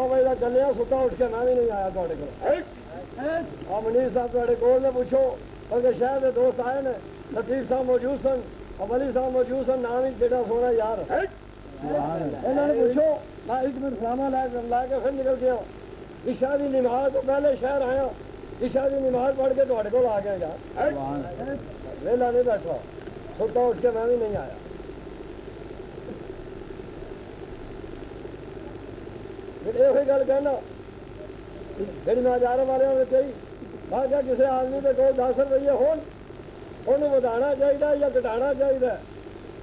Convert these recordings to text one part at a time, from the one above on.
بجے چلے ستا اٹھ کے میں بھی نہیں آیا تے کو منیر صاحب تے کول نے پوچھو کیونکہ شہر کے دوست آئے نے لطیف صاحب موجود سن علی صاحب موجود سن نام ہی بیٹا سونا یار انہوں نے پوچھو میں 1 منٹ سلاما لا کے پھر نکل گیا عشاء کی نماز تو پہلے شہر آیا عشاء کی نماز پڑھ کے تے کو آ گیا یار ویلا نہیں بیٹھا ستا اٹھ کے میں بھی نہیں آیا پھر یہ گل کہنا جی میں ہزار والے نے کہی میں کیا کسی آدمی کے کول 10 روپیے ہون انہوں ودانا چاہیے یا گھٹانا چاہیے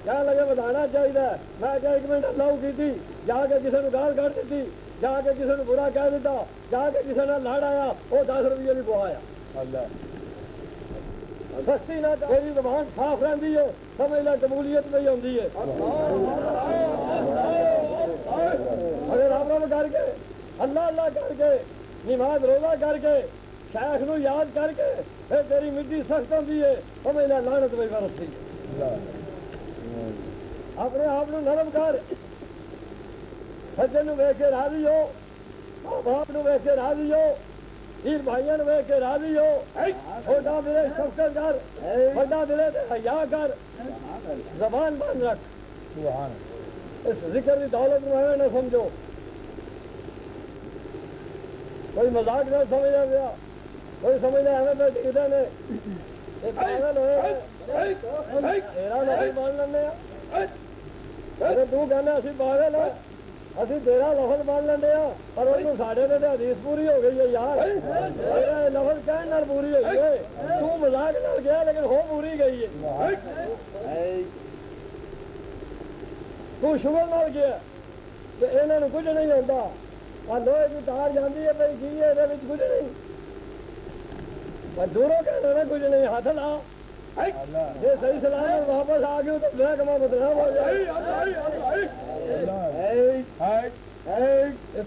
کیا لگے ودانا چاہیے میں کیا 1 منٹ لاؤ کی جا کے کسی نے گال کر دیتی جا کے کسی نے برا کہہ دیتا جا کے کسی نے لڑ آیا وہ 10 روپیے بھی پوایا سستی نہ میری زبان صاف رہتی ہے سمجھ لیں قبولیت نہیں آتی ہے اگر رب رب کر کے اللہ اللہ کر کے نماز روزہ کر کے شیخ نو یاد کر کے پھر تیری مٹی سخت ہوتی ہے سمجھ لیں لعنت بھی برستی ہے اپنے آپ نرم کر سجے نو ویکھ کے راضی ہو ماں باپ نو ویکھ کے راضی ہو پیر بھائیوں نو ویکھ کے راضی ہو چھوٹا دلے شفقت کر بڑا دلے حیا کر زبان بند رکھ اس ذکر کی دولت میں نہ سمجھو کوئی مذاق نہ سمجھا گیا کوئی سمجھنا ہمیں تو ٹھیکے نے پاگل ہوئے تیرا لفظ مان لینے اگر تو کہنا اسی پاگل ہے اسی تیرا لفظ مان لینے پر وہ ساڑھے تے حدیث پوری ہو گئی ہے یار تیرا لفظ کہنے نال پوری ہوئی ہے تو مذاق نال گیا لیکن ہو پوری گئی ہے تو شغل نال گیا کہ انہوں نے کچھ نہیں ہوتا لوہے کی تار جاتی ہے بھائی کی ہے یہ کچھ نہیں دوروں کہنا نا کچھ نہیں ہاتھ لا یہ صحیح سلام واپس آ گئے تو میں کما بدنام ہو جائے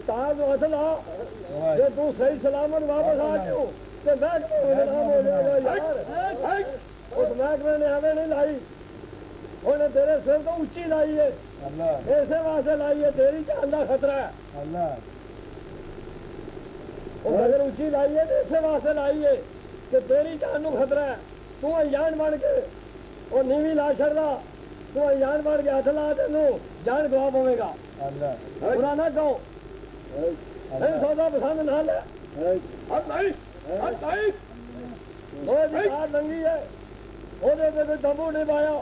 تار کو ہاتھ لا یہ تو صحیح سلامت واپس آ گئے تو میں کما بدنام ہو جائے گا یار اس محکمے نے ہمیں نہیں لائی انہیں تیرے سر تو اونچی لائی ہے ایسے واسطے لائی ہے تیری جان کا خطرہ ہے اگر اونچی لائی ہے تو ایسے واسطے لائی ہے کہ تیری جان کو خطرہ ہے تو انجان بن کے وہ نیوی لا چڑھا تو انجان بن کے ہاتھ لا تین جان گوا پوے گا برا نہ کہو نہیں سودا پسند نہ لے لنگی ہے وہ تمبو نہیں پایا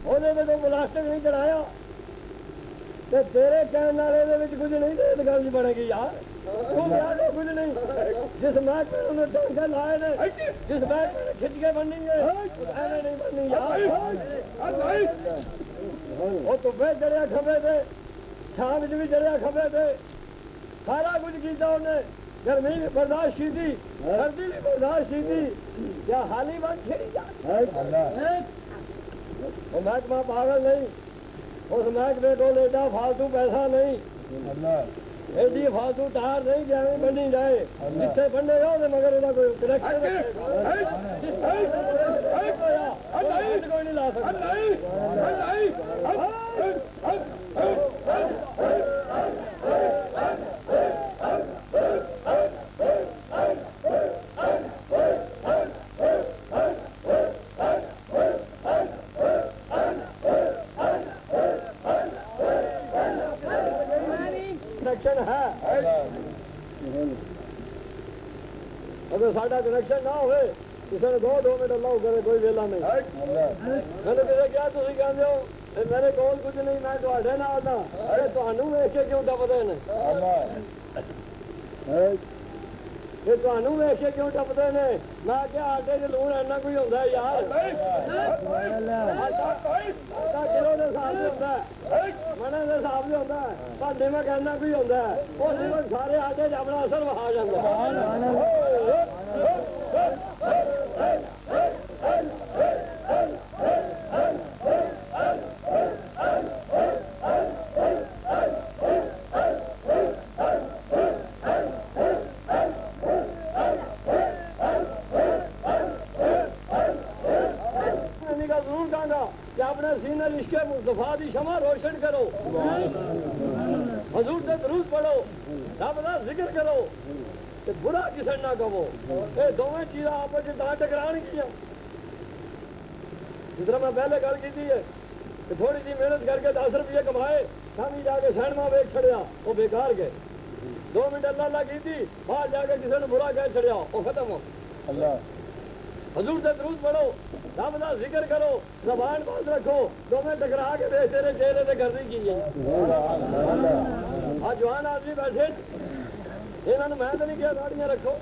وہ پلاسٹک نہیں چڑھایا تیرے کہنے والے کچھ نہیں گل جی بنے گی یار کچھ نہیں جس محکمے انہوں نے ٹانکے لائے نے جس محکمے نے کھچ کے بننی ہے ایویں نہیں بننی یار وہ دھوپے چڑھیا کھبے تھے شام بھی چڑھیا کھبے تھے سارا کچھ کیتا انہیں گرمی بھی برداشت کی تھی سردی بھی برداشت کی تھی کیا حالی بن کھیری جا وہ محکمہ پاگل نہیں اس محکمے کو لیتا فالتو پیسہ نہیں ایڈی فالتو تار نہیں کہ ہمیں بنی جائے جتنے بننے جاؤ مگر انہیں کوئی کنیکشن کوئی نہیں لا سکتا اگر ساڈا کنیکشن نہ ہوئے کسی نے 2 منٹ اللہ کرے کوئی ویلا نہیں میں نے کہا کیا تھی کہتے ہو میرے کول کچھ نہیں میں تے نال ہاں ارے تمہیں ویخ کے کیوں ٹپتے ہیں یہ تمہیں ویخ کے کیوں ٹپتے ہیں میں کیا آٹے چ لون ایسا کوئی ہوتا ہے یار کلو کے حساب سے ہوتا ہے منے کے حساب سے ہوتا ہے پر نمک ایسا کوئی ہوتا ہے وہ نمک سارے آٹے چ اپنا اثر وہا جاتا ہے مصطفیٰ دی شمع روشن کرو حضور سے درود پڑھو رب دا ذکر کرو تے برا کسے نہ کہو اے دوویں چیزاں آپس وچ تاں ٹکران گیاں جس طرح میں پہلے گل کیتی ہے کہ تھوڑی جی محنت کر کے 10 روپیے کمائے شامی جا کے سینما ویکھ چھڑیا وہ بیکار گئے 2 منٹ اللہ اللہ کیتی باہر جا کے کسی نے برا کہہ چھڑیا وہ ختم ہو حضور سے درود پڑھو رب دا ذکر کرو زبان بند رکھو دونوں ٹکرا کے بیچ تیرے چہرے سے گردی کی آج جوان آدمی بیٹھے انہوں نے میں تو نہیں کیا گاڑیاں رکھو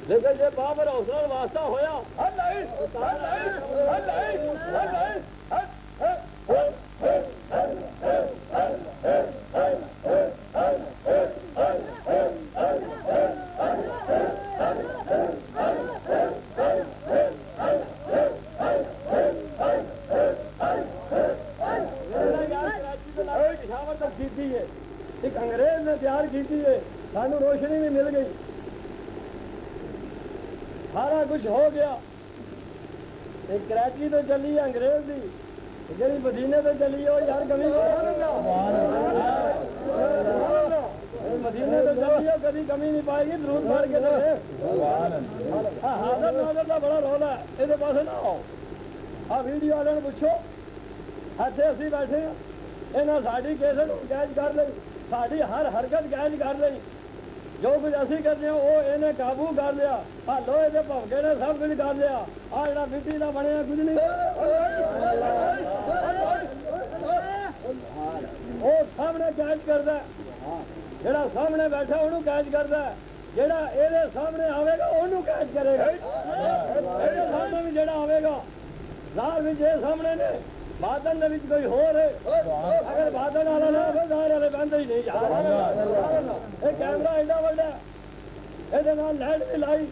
لیکن یہ بابر حوصلہ واسطہ ہویا ایک انگریز نے تیار کی ہے سانو روشنی بھی مل گئی سارا کچھ ہو گیا ایک کراچی تو چلی ہے انگریز کی جی مدینے تو چلی ہے یار کبھی مدینے تو چلی ہے کبھی کمی نہیں پائے گی درود پڑھ کے حاضر ناظر کا بڑا رولا ہے یہ پاس نہ آؤ آ ویڈیو والے نے پوچھو اتنے اسی بیٹھے ہیں یہاں ساری کیسٹ قید کر لی ساری ہر حرکت قید کر لی جو کچھ اسی کرتے ہیں وہ انہیں قابو کر لیا آ لوہے کے بھوکے نے سب کچھ کر لیا آ جڑا مٹی کا بنیا کچھ نہیں وہ سامنے قید کرتا ہے جڑا سامنے بیٹھا انہوں قید کرتا ہے جڑا یہ سامنے آئے گا انہوں قید کرے گا سامنے بھی جڑا آئے گا ظاہر بھی یہ سامنے نے باطن دے کوئی ہو رہے اگر باطن والا نہ ہو ظاہر والے بند ہی نہیں یہ کیمرہ ایڈا بڑا یہ لائٹ بھی لائی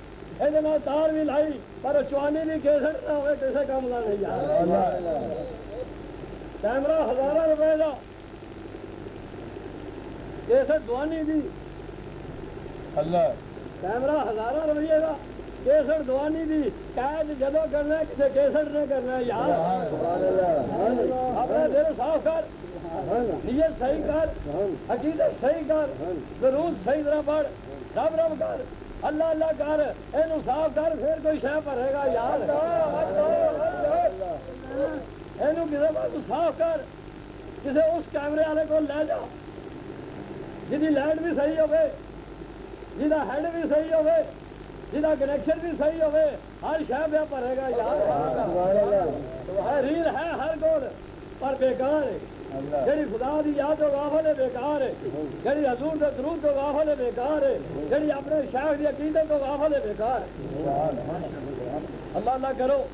یہ تار بھی لائی پر چوانی بھی کیسٹ نہ ہوئے کسی کام کا نہیں کیمرہ 1000 روپے کا کیسٹ دوانی دی کیمرہ 1000 روپیے کا کیسٹ دوانی دی قید جدو کرنا ہے کسی کیسٹ نے کرنا ہے یار اپنا دل صاف کر نیت صحیح کر عقیدت صحیح کر درود صحیح طرح پڑھ رب رب کر اللہ اللہ کر اینو صاف کر پھر کوئی شے بھرے گا یار اینو کسی پاس صاف کر کسی اس کیمرے والے کو لے جا جی لائٹ بھی صحیح ہوئے جہاں ہیڈ بھی صحیح ہوئے جہاں کنیکشن بھی صحیح ہوئے ہر شہ پہ بھرے گا یار ریل ہے ہر کوڑ پر بیکار ہے جڑی خدا دی یاد و غافل ہے بیکار ہے جڑی حضور دے درود تو غافل ہے بیکار ہے جڑی اپنے شیخ دی عقیدت تو غافل ہے بیکار ہے اللہ اللہ کرو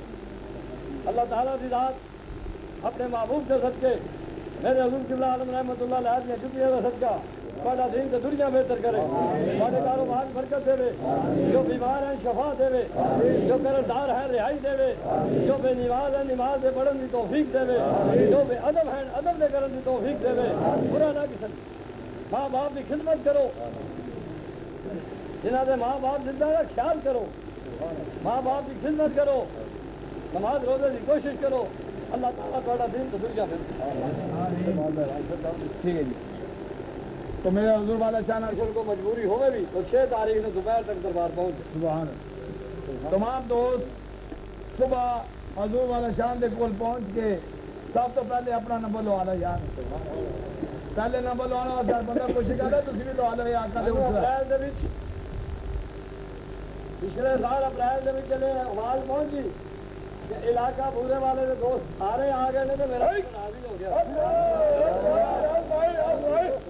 اللہ تعالیٰ دی ذات اپنے محبوب کے صدقے میرے حضور قبلہ عالم رحمۃ اللہ علیہ نے شکریہ کا صدقہ بڑا دین سے دنیا بہتر کرے ہمارے کاروبار برکت دے جو بیمار ہیں شفا دے جو قرضدار ہیں رہائی دے جو بے نماز ہیں نماز دے پڑھن کی توفیق دے جو بے ادب ہیں ادب دے کرن کی توفیق دے برا نہ کسی ماں باپ کی خدمت کرو جنہاں دے ماں باپ زندہ کا خیال کرو ماں باپ کی خدمت کرو نماز روزے کی کوشش کرو اللہ تعالیٰ تھوڑا دین تو دنیا بہتر ٹھیک ہے جی تو میرے حضور والا چانا کو مجبوری ہوئے بھی تو 6 تاریخ نے دوپہر تک دربار پہنچے سبحان تمام دوست صبح حضور والا شان دے کول پہنچ کے سب تو پہلے اپنا نمبر لوا لو یار پہلے نمبر لوانا ہوتا ہے بندہ کچھ کرے تسی بھی لوا لو یار اپریل دے وچ پچھلے سال اپریل دے وچ چلے آواز پہنچی کہ علاقہ پورے والے دے دوست سارے آ گئے نے تے میرا راضی ہو گیا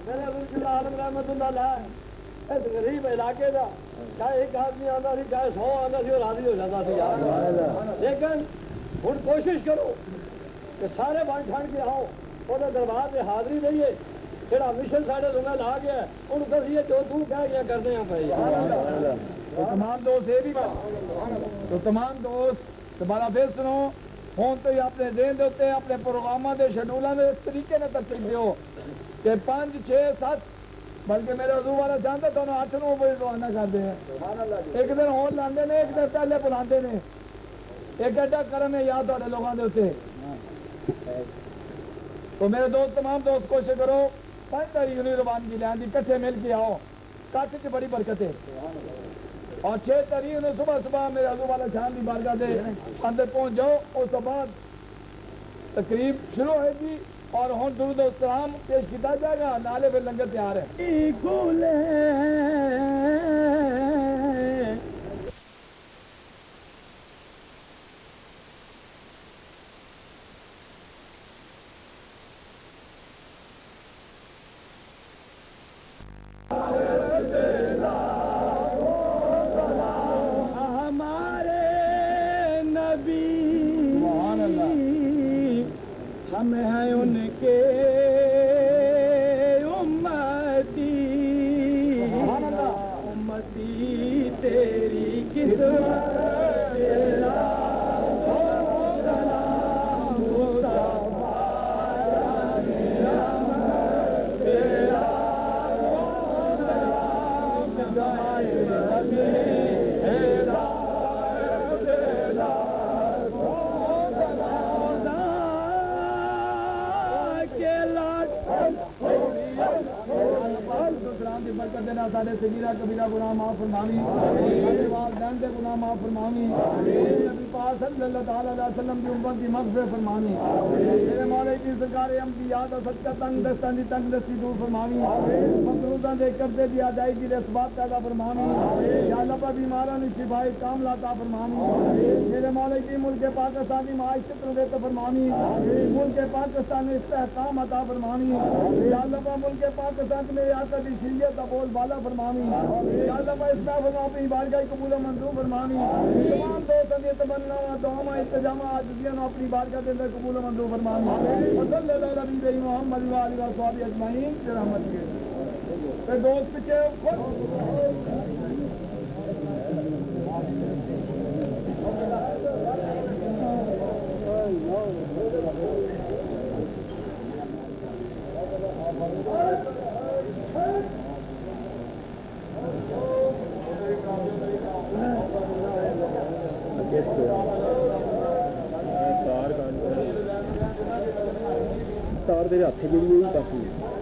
میرے حضور قبلہ عالم رحمۃ اللہ علیہ اس غریب علاقے دا چاہے ایک آدمی آتا سی چاہے 100 آتا سی وہ راضی ہو جاتا سی یار لیکن ہن کوشش کرو کہ سارے بن ٹھن کے آؤ وہ دربار سے حاضری دئیے جہاں مشن سارے تمہیں لا گیا انہوں دسیے جو تو کہہ گیا کرنے ہیں بھائی تو تمام دوست یہ بھی تو تمام دوست دوبارہ پھر سنو ہوں تو اپنے دین دے اپنے پروگراموں کے شیڈولوں میں اس طریقے نے ترتیب دیو کہ 5 6 7 بلکہ میرے حضور والا جانتے تو 8 9 بجے روانہ کرتے ہیں ایک دن اور لاندے نے ایک دن پہلے بلاتے ہیں ایک ایڈا کرنے یاد تھوڑے لوگوں کے اتنے تو میرے دوست تمام دوست کوشش کرو 5 تاریخ نہیں روانگی لین دی کٹھے مل کے آؤ کٹ چ بڑی برکت ہے اور 6 تاریخ نے صبح صبح میرے حضور والا شان دی بارگاہ دے اندر پہنچ جاؤ اس تو بعد تقریب شروع ہوئے گی اور ہوں درود و سلام پیش کیا جائے گا نالے پھر لنگر تیار ہے ہم ہیں ان کے امتی تیری قسمت سارے صغیرہ کبیرہ گناہ معاف فرماوی والدین دے گناہ معاف فرماوی نبی پاک صلی اللہ تعالی علیہ وسلم دی امت دی مغفرت فرماوی میرے مولا کی سرکار انبیاء دا صدقہ تنگ دستان دی تنگ دستی دور فرماوی مقروضاں دے قرضے دی ادائیگی دے اسباب پیدا فرماوی یا اللہ پاک بیماراں دی شفا کاملہ عطا فرماوی میرے مولا کی ملک پاکستان دی معیشت نو بہتر فرماوی ملک پاکستان میں استحکام عطا فرماوی یا اللہ پاک ملک پاکستان میں آقا دی شریعت دا بول بالا فرماوی یا اللہ پاک اس محفل میں اپنی بارگاہ قبول و منظور فرماوی تمام دوستاں دی تمناواں دعاواں استجابہ عاجزیاں نو اپنی بارگاہ دے اندر قبول و منظور فرماوی صلی اللہ علیہ محمد و آلہ و صحابہ اجمعین برحمتک تے دوست پیچھے تار تیرے ہاتھ کے لیے کافی ہے